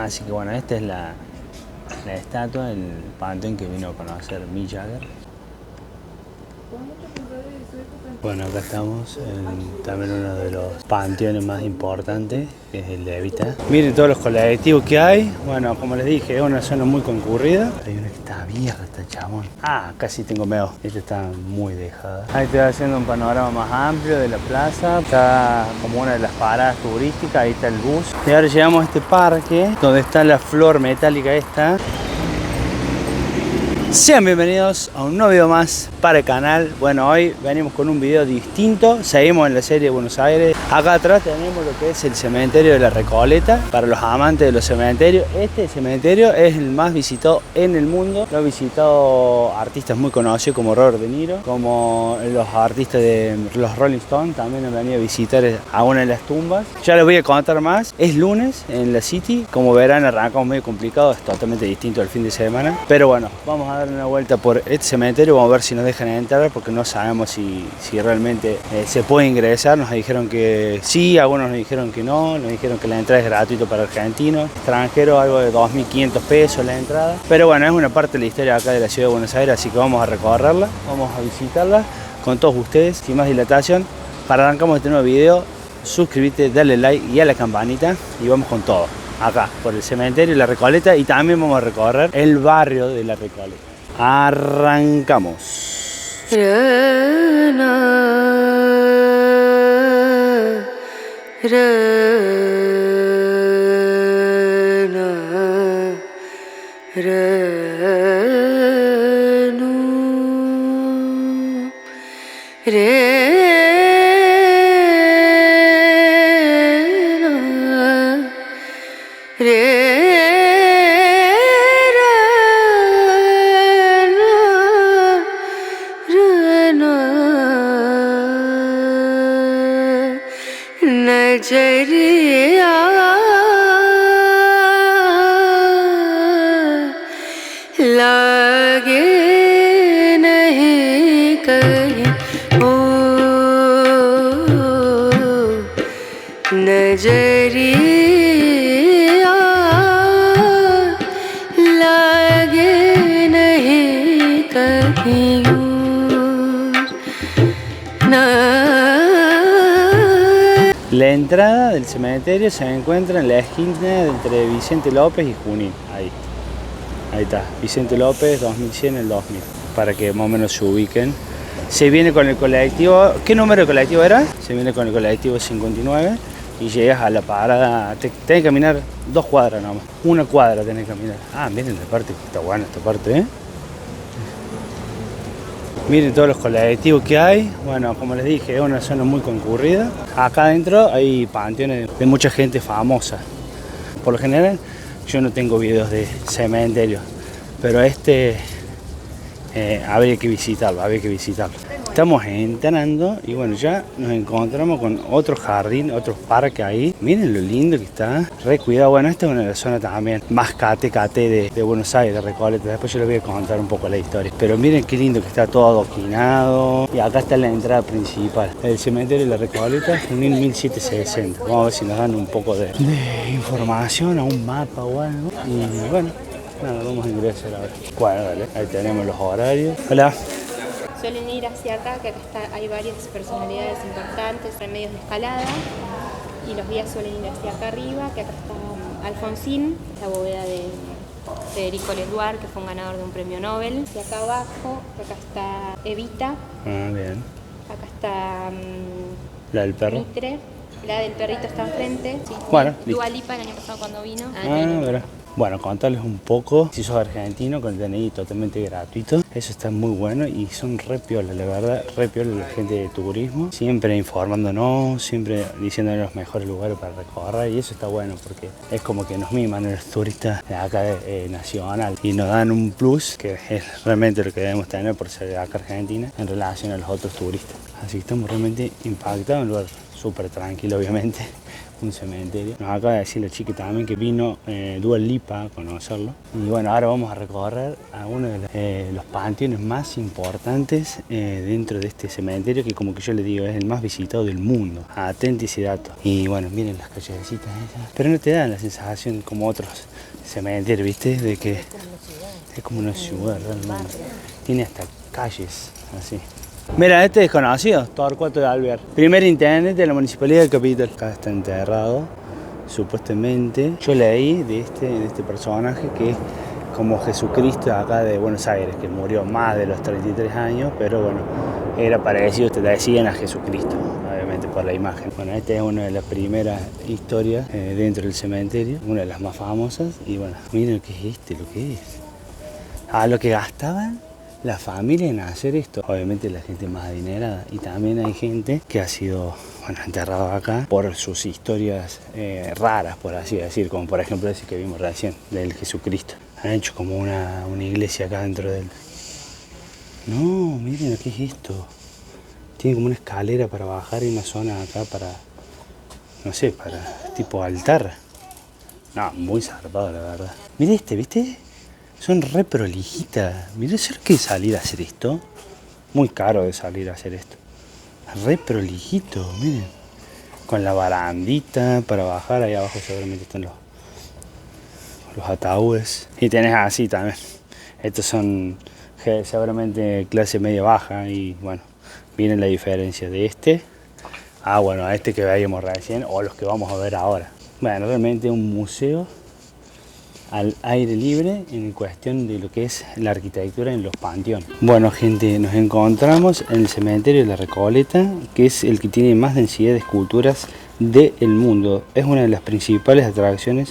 Así que bueno, esta es la estatua del panteón que vino a conocer Mick Jagger. Bueno, acá estamos en también uno de los panteones más importantes, que es el de Evita. Miren todos los colectivos que hay. Bueno, como les dije, es una zona muy concurrida. Hay una que está vieja, está chabón. Ah, casi tengo miedo. Esta está muy dejada. Ahí estoy haciendo un panorama más amplio de la plaza. Está como una de las paradas turísticas. Ahí está el bus. Y ahora llegamos a este parque, donde está la flor metálica esta. Sean bienvenidos a un nuevo video más para el canal. Bueno, hoy venimos con un video distinto. Seguimos en la serie de Buenos Aires. Acá atrás tenemos lo que es el cementerio de la Recoleta. Para los amantes de los cementerios, este cementerio es el más visitado en el mundo. Lo han visitado artistas muy conocidos como Robert De Niro, como los artistas de los Rolling Stones. También han venido a visitar a una de las tumbas. Ya les voy a contar más. Es lunes en la City. Como verán, arrancamos medio complicado. Es totalmente distinto al fin de semana. Pero bueno, vamos a dar una vuelta por este cementerio. Vamos a ver si nos dejan entrar, porque no sabemos si realmente se puede ingresar. Nos dijeron que sí, algunos nos dijeron que no. Nos dijeron que la entrada es gratuita para argentinos, extranjeros algo de 2.500 pesos la entrada. Pero bueno, es una parte de la historia acá de la ciudad de Buenos Aires, así que vamos a recorrerla, vamos a visitarla con todos ustedes. Sin más dilatación, para arrancamos este nuevo video, suscríbete, dale like y a la campanita y vamos con todo. Acá, por el cementerio de la Recoleta, y también vamos a recorrer el barrio de la Recoleta. Arrancamos. नजरिया लागे नहीं कहीं ओ नजरिया लागे नहीं कहीं ना। La entrada del cementerio se encuentra en la esquina entre Vicente López y Junín. Ahí está, Vicente López, 2100 el 2000, para que más o menos se ubiquen. Se viene con el colectivo, ¿qué número de colectivo era? Se viene con el colectivo 59 y llegas a la parada, tenés que caminar 2 cuadras nomás, 1 cuadra tenés que caminar. Ah, miren la parte, está buena esta parte, ¿eh? Miren todos los colectivos que hay. Bueno, como les dije, es una zona muy concurrida. Acá adentro hay panteones de mucha gente famosa. Por lo general, yo no tengo videos de cementerios, pero habría que visitarlo, Estamos entrando y bueno, ya nos encontramos con otro jardín, otro parque ahí. Miren lo lindo que está, re cuidado. Bueno, esta es una de las zonas también más cate de Buenos Aires, de Recoleta. Después yo les voy a contar un poco la historia. Pero miren qué lindo que está todo adoquinado. Y acá está la entrada principal. El cementerio de la Recoleta, en 1760. Vamos a ver si nos dan un poco de información, a un mapa o algo. Y bueno, nada, vamos a ingresar ahora. Bueno, dale, ahí tenemos los horarios. Hola. Suelen ir hacia acá, que acá hay varias personalidades importantes, remedios de escalada, y los guías suelen ir hacia acá arriba, que acá está Alfonsín, la bóveda de Federico Leduar, que fue un ganador de un premio Nobel. Y acá abajo, que acá está Evita. Ah, bien. Acá está La del perro. Mitre. La del perrito está enfrente. Sí. Bueno, Dua Lipa el año pasado cuando vino. Mira. Bueno, contarles un poco, si sos argentino, con el DNI totalmente gratuito, eso está muy bueno y son re piola, la verdad, re piola la gente de turismo, siempre informándonos, siempre diciéndonos los mejores lugares para recorrer, y eso está bueno porque es como que nos miman a los turistas de acá nacional y nos dan un plus que es realmente lo que debemos tener por ser de acá Argentina en relación a los otros turistas. Así que estamos realmente impactados, un lugar súper tranquilo obviamente, un cementerio. Nos acaba de decir la chica también que vino Dua Lipa a conocerlo. Y bueno, ahora vamos a recorrer a uno de los panteones más importantes dentro de este cementerio, que como que yo le digo es el más visitado del mundo. Atente ese dato. Y bueno, miren las callecitas esas. Pero no te dan la sensación como otros cementerios, ¿viste? De que es como una ciudad realmente. Tiene hasta calles así. Mira, este desconocido, Torcuato de Alvear, primer intendente de la Municipalidad de Capital. Acá está enterrado, supuestamente. Yo leí de este personaje que es como Jesucristo acá de Buenos Aires, que murió más de los 33 años, pero bueno, era parecido, te decían a Jesucristo, obviamente por la imagen. Bueno, esta es una de las primeras historias dentro del cementerio, una de las más famosas. Y bueno, miren lo que es lo que es. Lo que gastaban la familia en hacer esto, obviamente la gente más adinerada, y también hay gente que ha sido enterrado acá por sus historias raras, por así decir, como por ejemplo ese que vimos recién, del Jesucristo. Han hecho como una iglesia acá dentro del... No, miren lo que es esto. Tiene como una escalera para bajar y una zona acá para, no sé, para tipo altar. No, muy zarpado la verdad. Mire este, ¿viste? Son re prolijitas. Mirá, ¿será que salir a hacer esto? Muy caro de salir a hacer esto. Re prolijito, miren. Con la barandita para bajar. Ahí abajo seguramente están los ataúdes. Y tenés así también. Estos son seguramente clase media baja. Y bueno, miren la diferencia de este. Bueno, a este que veíamos recién. O los que vamos a ver ahora. Bueno, realmente un museo al aire libre en cuestión de lo que es la arquitectura en los panteones. Bueno gente, nos encontramos en el cementerio de la Recoleta, que es el que tiene más densidad de esculturas del mundo. Es una de las principales atracciones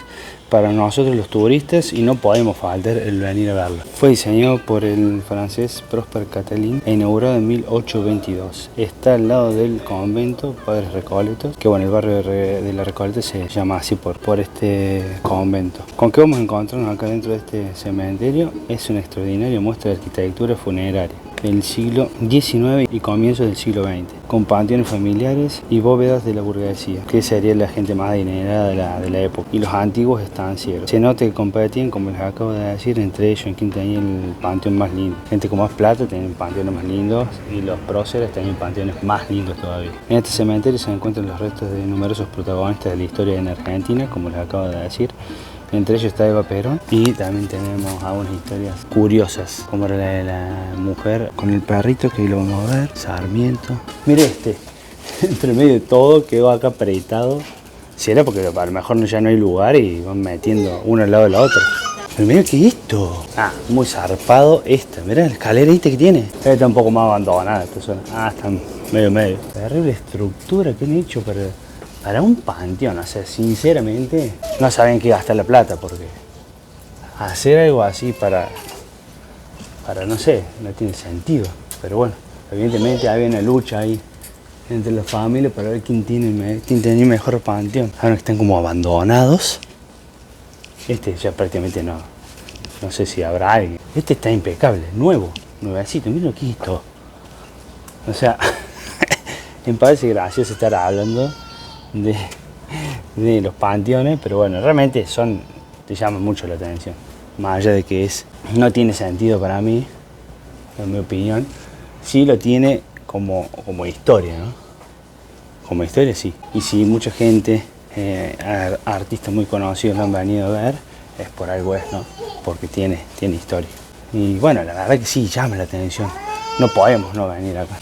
para nosotros los turistas y no podemos faltar el venir a verlo. Fue diseñado por el francés Prosper Catalin e inaugurado en 1822. Está al lado del convento Padres Recoletos, que bueno, el barrio de la Recoleta se llama así por este convento. ¿Con qué vamos a encontrarnos acá dentro de este cementerio? Es una extraordinaria muestra de arquitectura funeraria del siglo XIX y comienzos del siglo XX, con panteones familiares y bóvedas de la burguesía, que sería la gente más adinerada de la época, y los antiguos estancieros. Se nota que competían, como les acabo de decir, entre ellos en quien tenía el panteón más lindo. Gente con más plata tenía panteones más lindos y los próceres tenían panteones más lindos todavía. En este cementerio se encuentran los restos de numerosos protagonistas de la historia en Argentina, como les acabo de decir. Entre ellos está Eva Perón, y también tenemos algunas historias curiosas, como la de la mujer con el perrito, que ahí lo vamos a ver, Sarmiento. Mire este, entre medio de todo quedó acá apretado. Si era porque a lo mejor ya no hay lugar y van metiendo uno al lado de la otra. Pero mira qué es esto. Muy zarpado esta. Mira la escalerita que tiene. Esta está un poco más abandonada esta zona. Está medio. Terrible estructura que han hecho para un panteón. O sea, sinceramente, no saben qué gastar la plata, porque hacer algo así para no sé, no tiene sentido. Pero bueno, evidentemente había una lucha ahí entre las familias para ver quién tenía mejor panteón. Ahora que están como abandonados. Este ya prácticamente no sé si habrá alguien. Este está impecable, nuevecito. Miren lo que es esto. O sea, me parece gracioso estar hablando de los panteones, pero bueno, realmente te llaman mucho la atención. Más allá de que no tiene sentido para mí, en mi opinión, sí lo tiene como historia, ¿no? Como historia sí. Y si mucha gente, artistas muy conocidos lo han venido a ver, es por algo ¿no? Porque tiene historia. Y bueno, la verdad que sí llama la atención. No podemos no venir acá.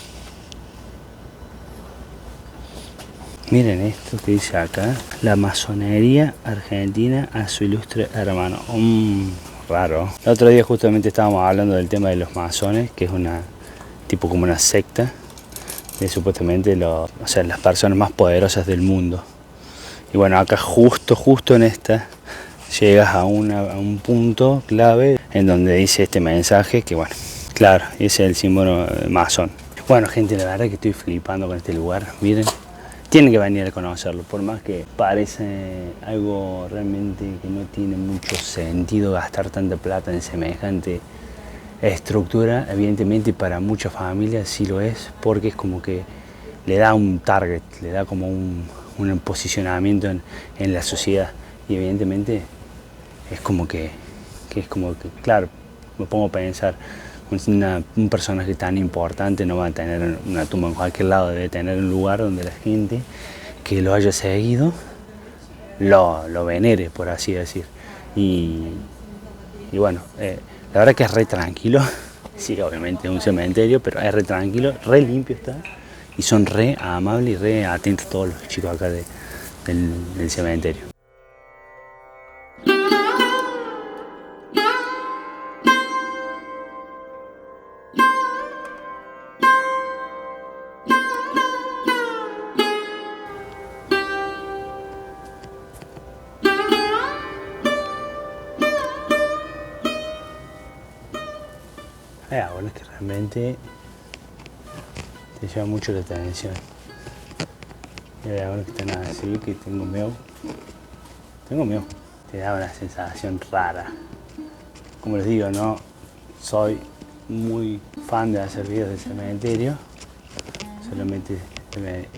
Miren esto que dice acá: la masonería argentina a su ilustre hermano. Raro. El otro día justamente estábamos hablando del tema de los masones, que es tipo como una secta de supuestamente las personas más poderosas del mundo. Y bueno, acá justo en esta llegas a un punto clave en donde dice este mensaje que bueno, claro, ese es el símbolo masón. Bueno gente, la verdad que estoy flipando con este lugar, miren. Tienen que venir a conocerlo, por más que parece algo realmente que no tiene mucho sentido gastar tanta plata en semejante estructura. Evidentemente para muchas familias sí lo es, porque es como que le da un target, le da como un posicionamiento en la sociedad. Y evidentemente es como que claro, me pongo a pensar, un personaje tan importante no va a tener una tumba en cualquier lado, debe tener un lugar donde la gente que lo haya seguido lo venere, por así decir. Y bueno, la verdad que es re tranquilo, sí, obviamente es un cementerio, pero es re tranquilo, re limpio está, y son re amables y re atentos todos los chicos acá del cementerio. Hay árboles que realmente te llama mucho la atención. Y hay árboles que están así, que tengo miedo. Te da una sensación rara. Como les digo, no soy muy fan de hacer videos de cementerio. Solamente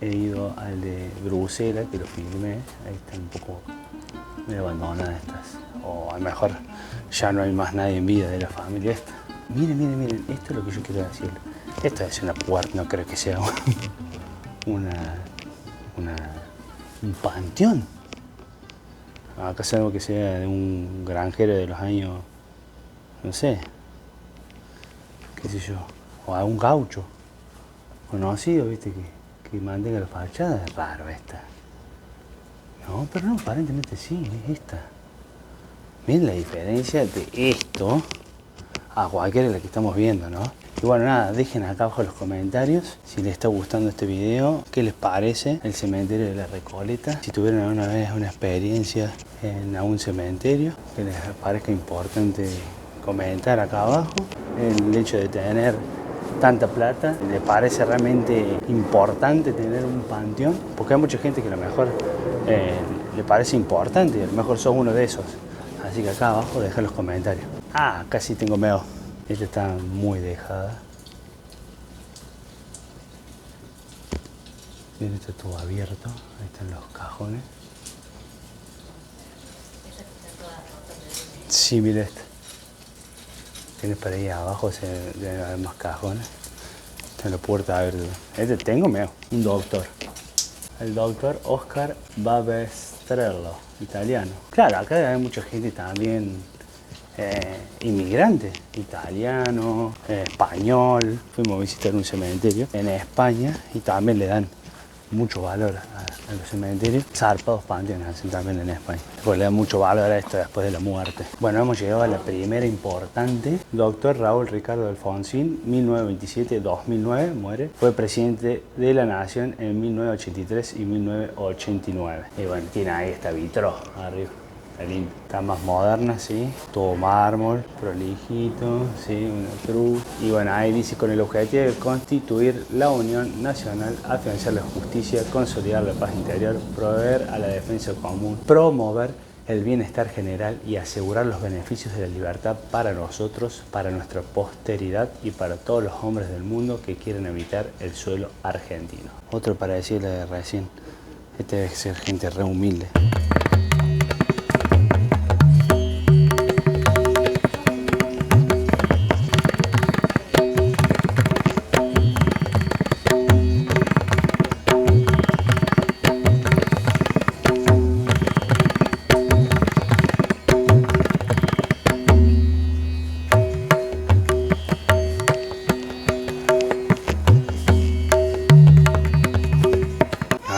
he ido al de Bruselas, que lo filmé. Ahí están un poco medio abandonadas estas. O a lo mejor ya no hay más nadie en vida de la familia esta. Miren, esto es lo que yo quiero decir. Esto es una puerta, no creo que sea un panteón. Acá sabemos que sea de un granjero de los años, no sé, qué sé yo, o a un gaucho conocido, viste, que mantenga la fachada. Es raro esta. No, pero no, aparentemente sí, es esta. Miren la diferencia de esto a cualquiera de la que estamos viendo, ¿no? Y bueno, nada, dejen acá abajo en los comentarios si les está gustando este video, qué les parece el cementerio de la Recoleta, si tuvieron alguna vez una experiencia en algún cementerio, que les parezca importante comentar acá abajo. El hecho de tener tanta plata, ¿les parece realmente importante tener un panteón? Porque hay mucha gente que a lo mejor le parece importante y a lo mejor sos uno de esos. Así que acá abajo dejen los comentarios. Ah, casi tengo miedo. Esta está muy dejada. Miren, esto está todo abierto. Ahí están los cajones. Sí, mira esto. Tienes para ahí abajo, deben haber más cajones. Está la puerta abierta. Este tengo miedo. Un doctor. El doctor Oscar Babestrello, italiano. Claro, acá hay mucha gente también. Inmigrante, italiano, español. Fuimos a visitar un cementerio en España y también le dan mucho valor a los cementerios. Zarpados panteones hacen también en España, porque le dan mucho valor a esto después de la muerte. Bueno, hemos llegado a la primera importante. Doctor Raúl Ricardo Alfonsín, 1927-2009, muere. Fue presidente de la Nación en 1983 y 1989. Y bueno, tiene ahí esta vitró arriba. Está más moderna, sí, todo mármol, prolijito, sí, una cruz. Y bueno, ahí dice: con el objetivo de constituir la Unión Nacional, afianzar la justicia, consolidar la paz interior, proveer a la defensa común, promover el bienestar general y asegurar los beneficios de la libertad para nosotros, para nuestra posteridad y para todos los hombres del mundo que quieren habitar el suelo argentino. Otro para decirle de recién, este debe ser gente re humilde.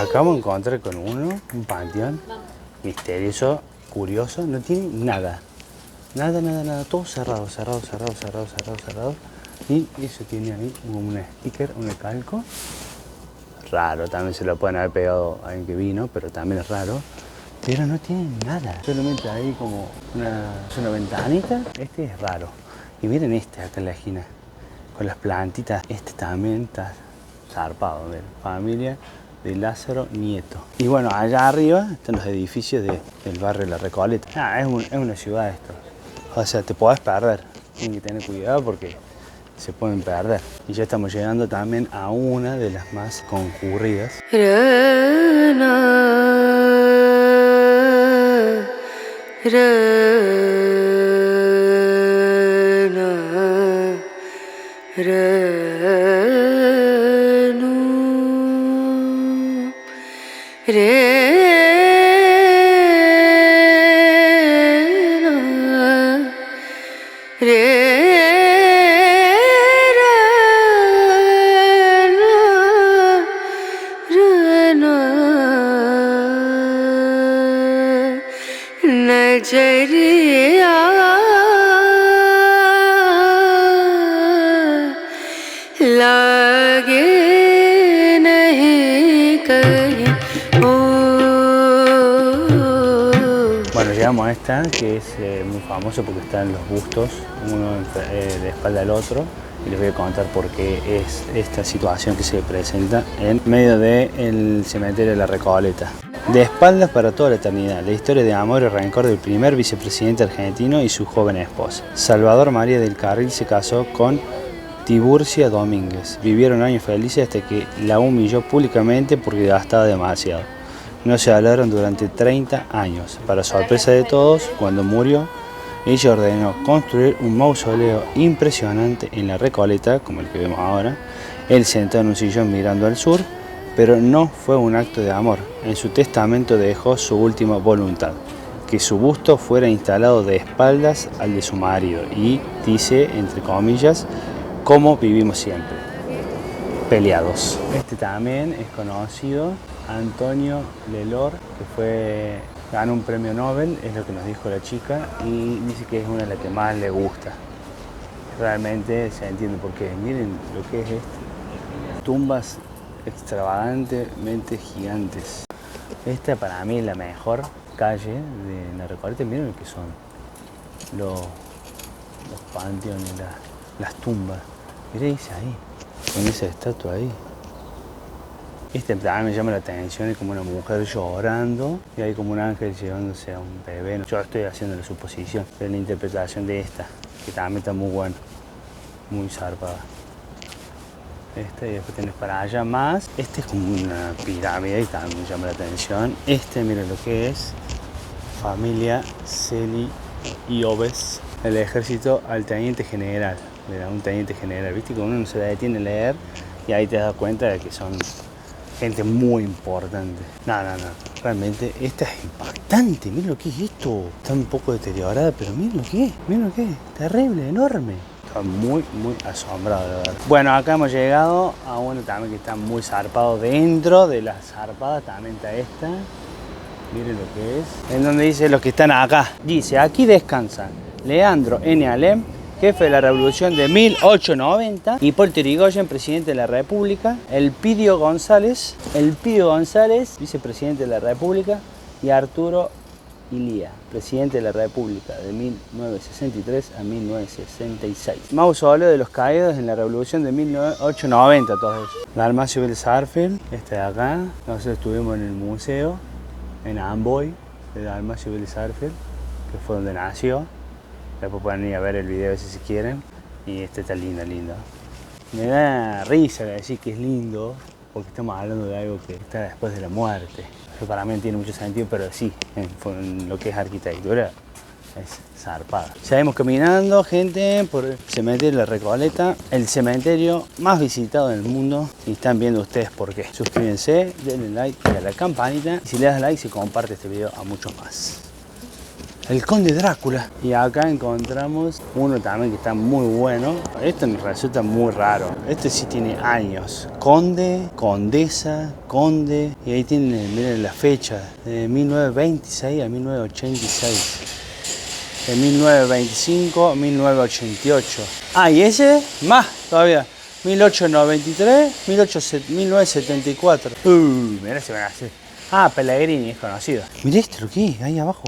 Acabamos de encontrar con un panteón misterioso, curioso, no tiene nada. Nada, todo cerrado. Y eso tiene ahí un sticker, un calco. Raro, también se lo pueden haber pegado a alguien que vino, pero también es raro. Pero no tiene nada, solamente ahí como una ventanita. Este es raro. Y miren este acá en la esquina, con las plantitas. Este también está zarpado, a ver, familia de Lázaro Nieto. Y bueno, allá arriba están los edificios del barrio La Recoleta. Es una ciudad esto. O sea, te podés perder. Tienes que tener cuidado porque se pueden perder. Y ya estamos llegando también a una de las más concurridas. नजरिया लागे नहीं कहीं ओ। Bueno, llegamos a esta que es muy famoso porque están los bustos, uno de espalda al otro. Y les voy a contar por qué es esta situación que se presenta en medio del cementerio de la Recoleta. De espaldas para toda la eternidad, la historia de amor y rencor del primer vicepresidente argentino y su joven esposa. Salvador María del Carril se casó con Tiburcia Domínguez. Vivieron años felices hasta que la humilló públicamente porque gastaba demasiado. No se hablaron durante 30 años. Para sorpresa de todos, cuando murió, ella ordenó construir un mausoleo impresionante en la Recoleta, como el que vemos ahora. Él sentado en un sillón mirando al sur, pero no fue un acto de amor. En su testamento dejó su última voluntad, que su busto fuera instalado de espaldas al de su marido y, dice, entre comillas, como vivimos siempre, peleados. Este también es conocido, Antonio Lelor, que ganó un premio Nobel, es lo que nos dijo la chica, y dice que es una de las que más le gusta. Realmente se entiende por qué. Miren lo que es esto. Tumbas extravagantemente gigantes. Esta para mí es la mejor calle de la Recoleta. Miren lo que son los panteones, las tumbas. Miren esa ahí, con esa estatua ahí. Este también me llama la atención, es como una mujer llorando y hay como un ángel llevándose a un bebé. Yo estoy haciendo la suposición de la interpretación de esta, que también está muy buena, muy zarpada. Esta y después tienes para allá más. Este es como una pirámide y también me llama la atención. Este, mira lo que es. Familia Celi y Oves. El ejército al teniente general. Le da un teniente general, ¿viste? Como uno no se detiene a leer y ahí te das cuenta de que son gente muy importante. No. Realmente esta es impactante. Miren lo que es esto. Está un poco deteriorada, pero miren lo que es. Terrible, enorme. Estoy muy asombrado de verdad. Bueno, acá hemos llegado a uno también que está muy zarpado. Dentro de las zarpadas también está esta. Miren lo que es. En donde dice los que están acá. Dice, aquí descansan Leandro N. Alem, jefe de la Revolución de 1890, Hipólito Yrigoyen, presidente de la República, Elpidio González, vicepresidente de la República, y Arturo Illia, presidente de la República de 1963 a 1966. Mausoleo de los caídos en la Revolución de 1890, todos ellos. Dalmacio Vélez Sarsfield, este de acá. Nosotros estuvimos en el museo, en Amboy, de Dalmacio Vélez Sarsfield, que fue donde nació. Después pueden ir a ver el video si quieren. Y este está lindo. Me da risa decir que es lindo, porque estamos hablando de algo que está después de la muerte. Eso para mí no tiene mucho sentido, pero sí, en lo que es arquitectura, es zarpada. Seguimos caminando, gente, por el cementerio de la Recoleta, el cementerio más visitado del mundo. Y están viendo ustedes por qué. Suscríbanse, denle like y a la campanita. Y si le das like, se comparte este video a muchos más. El Conde Drácula. Y acá encontramos uno también que está muy bueno. Esto nos resulta muy raro. Este sí tiene años. Conde, condesa, conde. Y ahí tienen, miren la fecha. De 1926 a 1986. De 1925 a 1988. Ah, y ese más todavía. 1893, 1974. Mirá se van a hacer. Ah, Pellegrini es conocido. Mirá esto, lo que es, ahí abajo.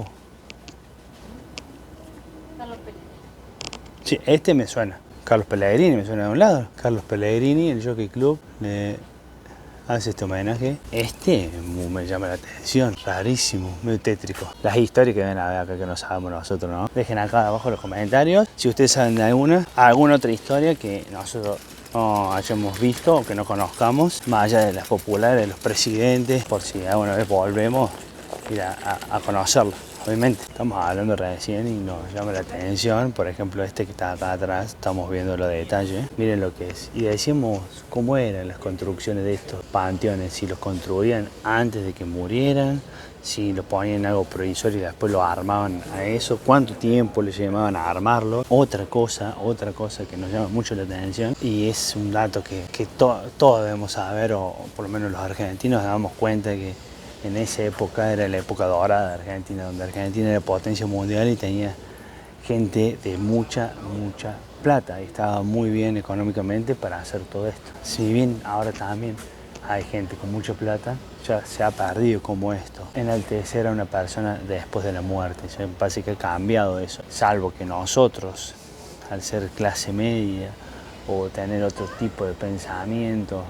Sí, este me suena. Carlos Pellegrini me suena de un lado. Carlos Pellegrini, el Jockey Club de hace este homenaje. Me llama la atención, rarísimo, medio tétrico. Las historias que ven acá que no sabemos nosotros, ¿no? Dejen acá abajo en los comentarios si ustedes saben de alguna otra historia que nosotros no hayamos visto o que no conozcamos, más allá de las populares, de los presidentes, por si alguna vez volvemos a ir a conocerlos. Obviamente, estamos hablando recién y nos llama la atención, por ejemplo que está acá atrás, estamos viendo los detalles, miren lo que es. Y decíamos cómo eran las construcciones de estos panteones, si los construían antes de que murieran, si los ponían algo provisorio y después lo armaban a eso, cuánto tiempo les llevaban a armarlo. Otra cosa que nos llama mucho la atención y es un dato que todos debemos saber, o por lo menos los argentinos nos damos cuenta que en esa época era la época dorada de Argentina, donde Argentina era potencia mundial y tenía gente de mucha plata y estaba muy bien económicamente para hacer todo esto. Si bien ahora también hay gente con mucha plata, ya se ha perdido como esto, enaltecer a una persona después de la muerte. Ya me parece que ha cambiado eso, salvo que nosotros, al ser clase media o tener otro tipo de pensamiento,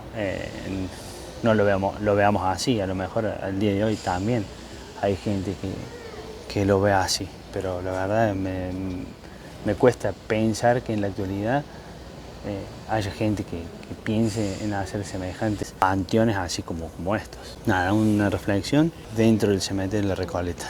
no lo veamos así. A lo mejor al día de hoy también hay gente que lo ve así, pero la verdad me cuesta pensar que en la actualidad haya gente que piense en hacer semejantes panteones así como estos. Nada, una reflexión dentro del cementerio de la Recoleta.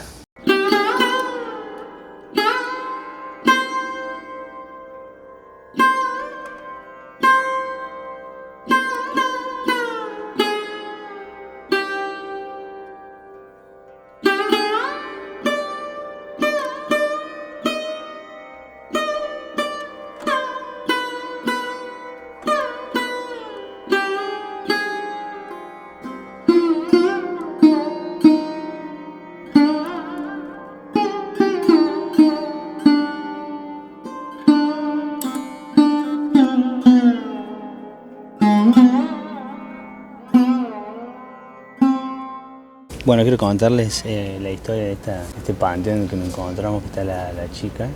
Bueno, quiero contarles la historia de este panteón en el que nos encontramos, que está la chica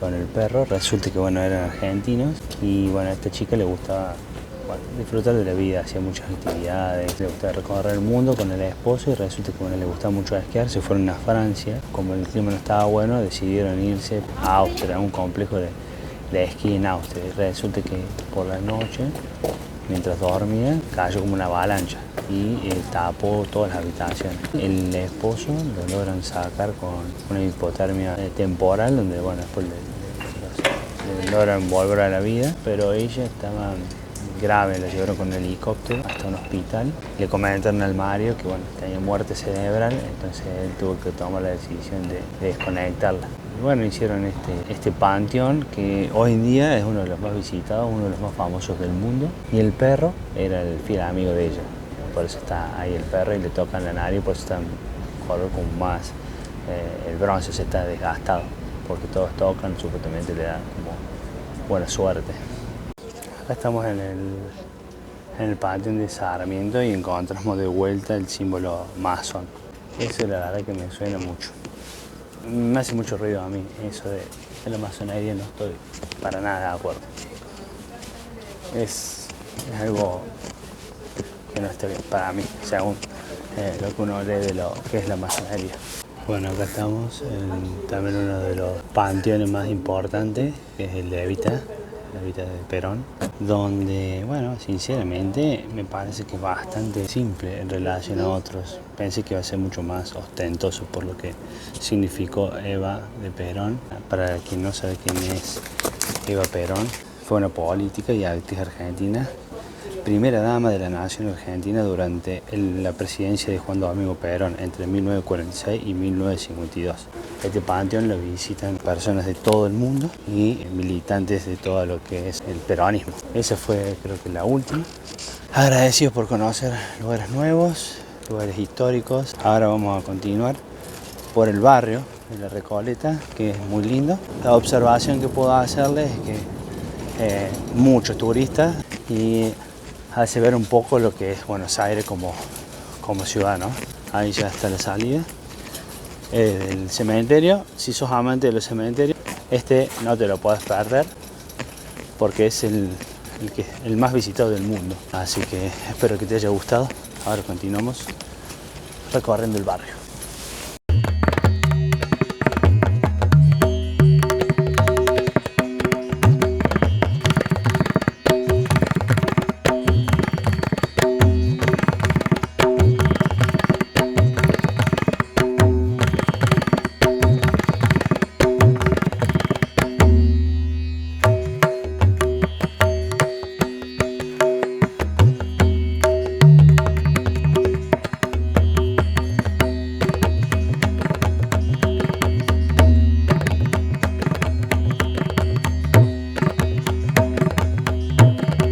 con el perro. Resulta que eran argentinos y a esta chica le gustaba disfrutar de la vida, hacía muchas actividades, le gustaba recorrer el mundo con el esposo y resulta que le gustaba mucho esquiar. Se fueron a Francia, como el clima no estaba bueno, decidieron irse a Austria, a un complejo de esquí en Austria. Y resulta que por la noche, mientras dormía, cayó como una avalancha y tapó todas las habitaciones. El esposo lo logran sacar con una hipotermia temporal, donde después le logran volver a la vida, pero ella estaba grave, la llevaron con el helicóptero hasta un hospital. Le comentaron al Mario que tenía muerte cerebral, entonces él tuvo que tomar la decisión de desconectarla. Y hicieron este panteón que hoy en día es uno de los más visitados, uno de los más famosos del mundo. Y el perro era el fiel amigo de ella. Por eso está ahí el perro y le tocan la nariz, por eso está en color como más, el bronce se está desgastado, porque todos tocan, supuestamente le da como buena suerte. Acá estamos en el panteón de Sarmiento y encontramos de vuelta el símbolo masón. Eso la verdad que me suena mucho. Me hace mucho ruido a mí, eso de la masonería, no estoy para nada de acuerdo. Es algo que no está bien para mí, según lo que uno lee de lo que es la masonería. Bueno, acá estamos en también uno de los panteones más importantes, que es el de Evita de Perón, donde, sinceramente me parece que es bastante simple en relación a otros. Pensé que iba a ser mucho más ostentoso por lo que significó Eva de Perón. Para quien no sabe quién es Eva Perón, fue una política y actriz argentina, primera dama de la nación argentina durante la presidencia de Juan Domingo Perón entre 1946 y 1952. Este panteón lo visitan personas de todo el mundo y militantes de todo lo que es el peronismo. Esa fue, creo que, la última. Agradecidos por conocer lugares nuevos, lugares históricos. Ahora vamos a continuar por el barrio de la Recoleta, que es muy lindo. La observación que puedo hacerles es que muchos turistas y hace ver un poco lo que es Buenos Aires como ciudad, ¿no? Ahí ya está la salida del cementerio. Si sos amante de los cementerios, no te lo puedes perder porque es el el más visitado del mundo. Así que espero que te haya gustado. Ahora continuamos recorriendo el barrio.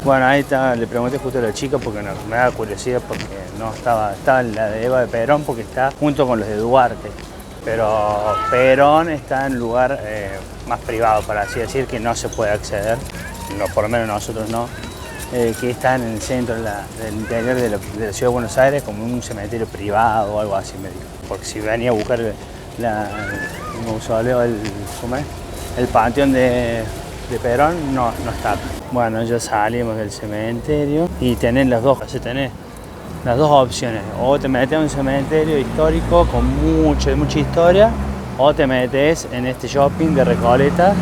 Bueno, ahí está, le pregunté justo a la chica porque no, me da curiosidad porque no estaba la de Eva de Perón porque está junto con los de Duarte. Pero Perón está en un lugar más privado, para así decir, que no se puede acceder, no, por lo menos nosotros no, que está en el centro del interior de la ciudad de Buenos Aires, como un cementerio privado o algo así, me dijo. Porque si venía a buscar el mausoleo, ¿cómo es? El panteón de Perón, no está. Bueno, ya salimos del cementerio y tenés las dos opciones. O te metes en un cementerio histórico con mucha historia, o te metes en este shopping de Recoleta,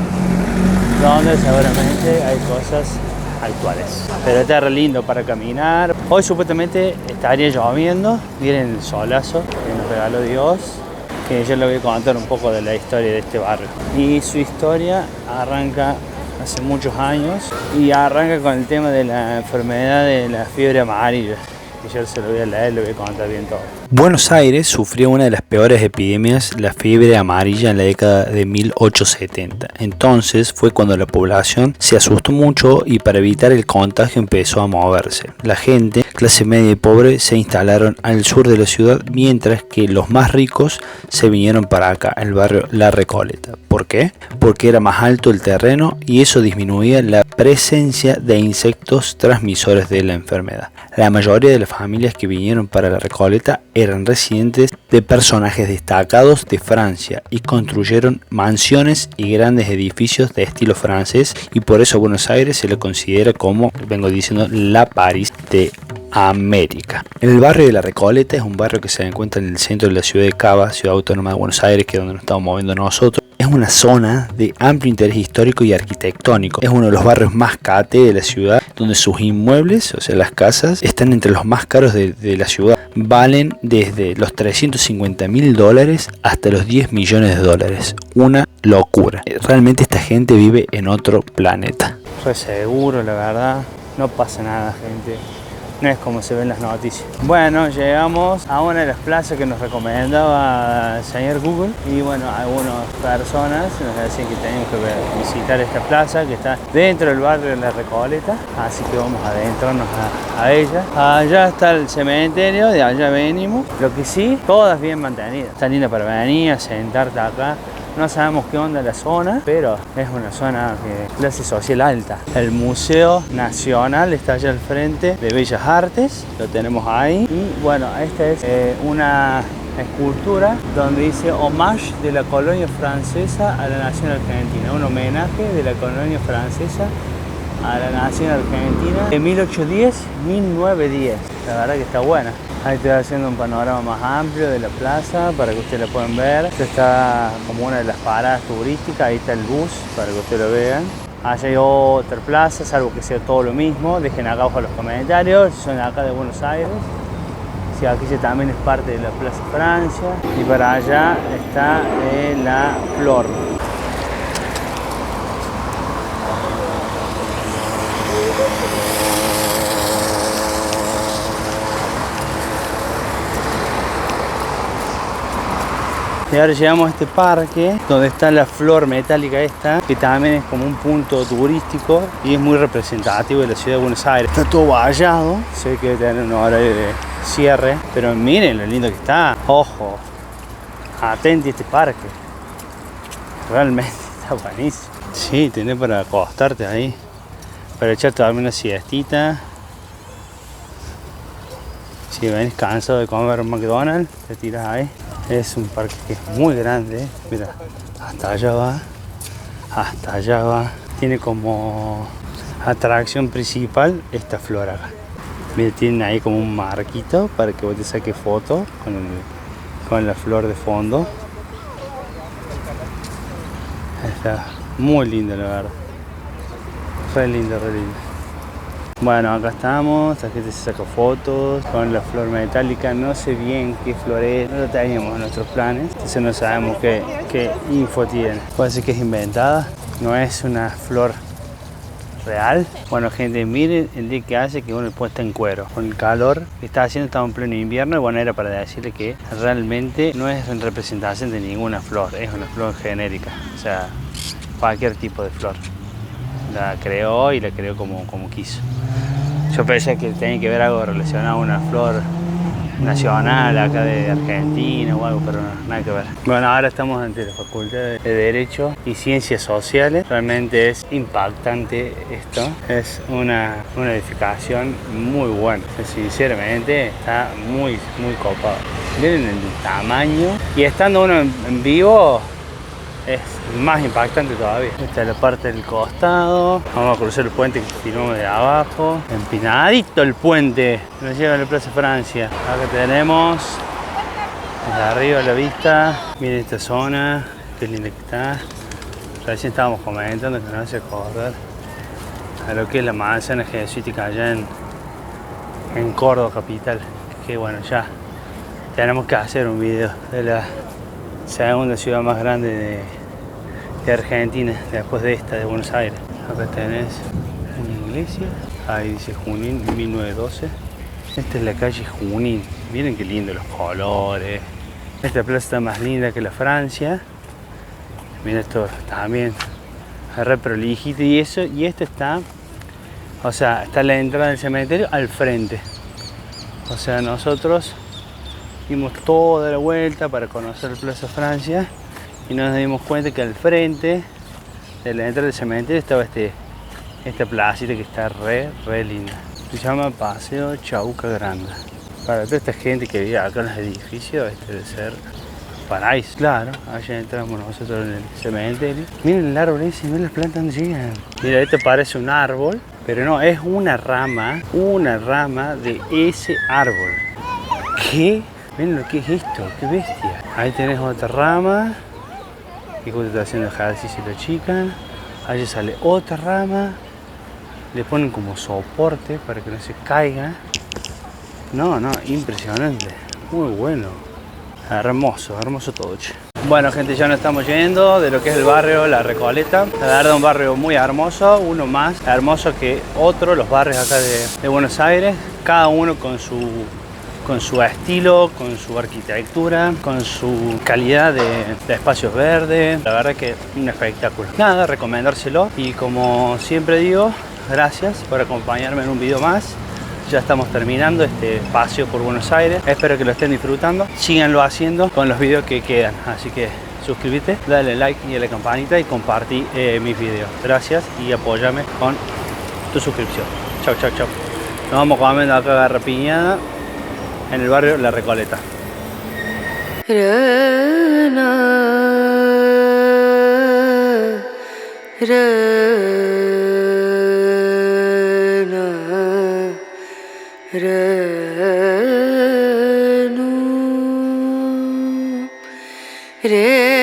donde seguramente hay cosas actuales. Pero está re lindo para caminar. Hoy supuestamente estaría lloviendo. Miren el solazo que nos regaló Dios, que yo les voy a contar un poco de la historia de este barrio. Y su historia arranca hace muchos años y arranca con el tema de la enfermedad de la fiebre amarilla. Y yo se lo voy a leer, le voy a contar bien todo. Buenos Aires sufrió una de las peores epidemias, la fiebre amarilla, en la década de 1870. Entonces fue cuando la población se asustó mucho y para evitar el contagio empezó a moverse. La gente, clase media y pobre, se instalaron al sur de la ciudad, mientras que los más ricos se vinieron para acá, el barrio La Recoleta. ¿Por qué? Porque era más alto el terreno y eso disminuía la presencia de insectos transmisores de la enfermedad. La mayoría de las familias que vinieron para La Recoleta eran residentes de personajes destacados de Francia y construyeron mansiones y grandes edificios de estilo francés, y por eso Buenos Aires se le considera, como vengo diciendo, la París de América. El barrio de La Recoleta es un barrio que se encuentra en el centro de la ciudad de Cava, ciudad autónoma de Buenos Aires, que es donde nos estamos moviendo nosotros. Es una zona de amplio interés histórico y arquitectónico. Es uno de los barrios más cate de la ciudad, donde sus inmuebles, o sea las casas, están entre los más caros de la ciudad. Valen desde los $350.000 hasta los $10 millones. Una locura. Realmente esta gente vive en otro planeta. Re seguro, la verdad. No pasa nada, gente. No es como se ven las noticias. Bueno, llegamos a una de las plazas que nos recomendaba el señor Google. Y bueno, algunas personas nos decían que teníamos que visitar esta plaza que está dentro del barrio de La Recoleta. Así que vamos a adentrarnos a ella. Allá está el cementerio, de allá venimos. Lo que sí, todas bien mantenidas. Está linda para venir a sentarte acá. No sabemos qué onda la zona, pero es una zona de clase social alta. El Museo Nacional está allá al frente de Bellas Artes, lo tenemos ahí. Y bueno, esta es una escultura donde dice Hommage de la colonia francesa a la nación argentina. Un homenaje de la colonia francesa a la nación argentina de 1810-1910. La verdad que está buena. Ahí estoy haciendo un panorama más amplio de la plaza para que ustedes la puedan ver. Esta está como una de las paradas turísticas. Ahí está el bus para que ustedes lo vean. Allá hay otra plaza, salvo que sea todo lo mismo. Dejen acá abajo los comentarios si son acá de Buenos Aires. Si aquí también es parte de la Plaza Francia. Y para allá está la Flor. Y ahora llegamos a este parque donde está la flor metálica esta, que también es como un punto turístico y es muy representativo de la ciudad de Buenos Aires. Está todo vallado, sé que debe tener un horario de cierre, pero miren lo lindo que está. Ojo, atenti a este parque, realmente está buenísimo. Sí, tenés para acostarte ahí, para echarte también una siestita. Si venís cansado de comer un McDonald's, te tiras ahí. Es un parque que es muy grande, mira, hasta allá va, hasta allá va. Tiene como atracción principal esta flor acá. Mira, tienen ahí como un marquito para que vos te saques foto con la flor de fondo. Está muy lindo, la verdad. Re lindo, re lindo. Bueno, acá estamos, la gente se saca fotos con la flor metálica. No sé bien qué flor es, no lo teníamos en nuestros planes, entonces no sabemos qué info tiene. Puede ser que es inventada, no es una flor real. Bueno, gente, miren el día que hace que uno después está en cuero. Con el calor que está haciendo, estamos en pleno invierno y bueno, era para decirle que realmente no es en representación de ninguna flor, es una flor genérica, o sea, cualquier tipo de flor. La creó y la creó como quiso. Yo pensé que tenía que ver algo relacionado a una flor nacional acá de Argentina o algo, pero no, nada que ver. Bueno, ahora estamos ante la Facultad de Derecho y Ciencias Sociales. Realmente es impactante esto. Es una edificación muy buena. Sinceramente está muy copado. Miren el tamaño. Y estando uno en vivo es más impactante todavía. Esta es la parte del costado. Vamos a cruzar el puente que filmamos de abajo. Empinadito el puente. Nos llega a la Plaza Francia. Acá tenemos desde arriba la vista. Miren esta zona. Qué linda que está. Recién estábamos comentando que nos hace acordar a lo que es la manzana jesuítica allá en Córdoba capital. Que bueno, ya tenemos que hacer un video de la segunda ciudad más grande de Argentina, después de esta, de Buenos Aires. Acá tenés una iglesia, ahí dice Junín 1912. Esta es la calle Junín, miren qué lindo los colores. Esta plaza está más linda que la Francia. Miren esto también, es re prolijito y eso, y esto está, o sea, está la entrada del cementerio al frente. O sea, nosotros dimos toda la vuelta para conocer la Plaza Francia y nos dimos cuenta que al frente de la entrada del cementerio estaba esta placita que está re linda. Se llama Paseo Chauca Granda. Para toda esta gente que vive acá en los edificios, este debe ser paraíso. Claro, allá entramos nosotros en el cementerio. Miren el árbol ese, miren las plantas donde llegan. Mira, esto parece un árbol, pero no, es una rama de ese árbol. ¿Qué? Miren lo que es esto, qué bestia. Ahí tenés otra rama. Y justo está haciendo ejercicio la chica. Ahí sale otra rama. Le ponen como soporte para que no se caiga. No, impresionante. Muy bueno. Hermoso todo, che. Bueno, gente, ya nos estamos yendo de lo que es el barrio La Recoleta. La verdad, un barrio muy hermoso. Uno más hermoso que otro. Los barrios acá de Buenos Aires. Cada uno con su estilo, con su arquitectura, con su calidad de espacios verdes. La verdad que un espectáculo. Nada, recomendárselo. Y como siempre digo, gracias por acompañarme en un video más. Ya estamos terminando este paseo por Buenos Aires. Espero que lo estén disfrutando. Síganlo haciendo con los videos que quedan. Así que suscríbete, dale like y a la campanita y compartí mis videos. Gracias y apóyame con tu suscripción. Chau. Nos vamos comiendo acá garrapiñada en el barrio La Recoleta. Re